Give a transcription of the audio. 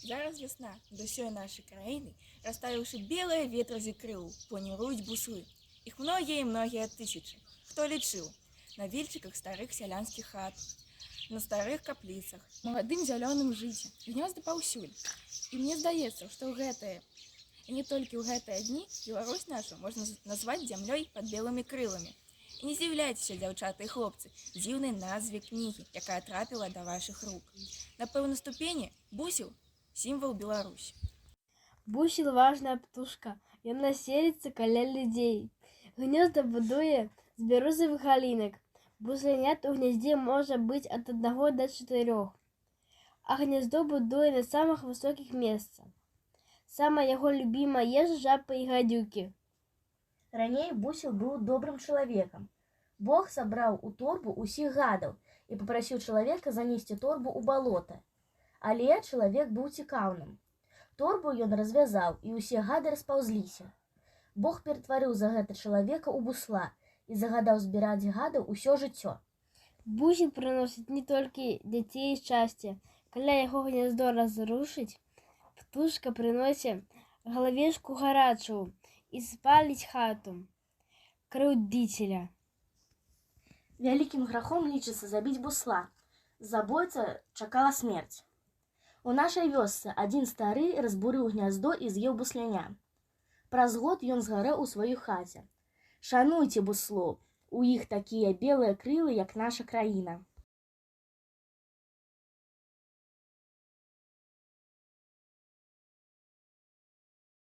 Зараз весна, до всей нашей краины, растаявши белые ветразі крыл, планируют буслы. Их многие и многие тысячи. Кто лечил? На вільчиках старых сялянских хат, на старых каплицах, молодым зялёным жыце, гнёзды паўсюль. І мне здаецца, што гэтае, і не толькі ў гэтыя дні, Беларусь нашу можна назваць зямлёй пад белымі крыламі. І не здзіўляйцеся, дзяўчаты і хлопцы, дзіўнай назве кнігі, якая трапіла да вашых рук. На пэўнай ступені бусел – сімвал Беларусі. Бусел важная птушка, яна селіцца каля людзей. Гнёзда будуе з бярозавых галінак. Буслянят у гняздзе можа быць ад 1 до 4. А гняздо будуе на самых высокіх месцах. Самая яго любімая ежа жабы і гадюкі. Раней бусел быў добрым чалавекам. Бог сабраў у торбу ўсіх гадаў і папрасіў чалавека занесці торбу ў балота. Але чалавек быў цікаўным. Торбу ён развязаў, і ўсе гады распаўзліся. Бог ператварыў за гэта чалавека ў бусла і загадаў збіраць гадаў усё жыццё. Бусел прыносіць не толькі дзяцей і шчасце. Каля яго гняздо разрушыць, птушка прыносіць галавешку гарачую і спаліць хату крыўдзіцеля. Вялікім грахом лічыцца забіць бусла. Забойца чакала смерць. У нашай вёсцы адзін стары разбурыў гняздо і з'еў бусляня. Праз год ён згарэў у сваёй хаце. Шануйце буслоў, у іх такія белыя крылы, як наша краіна.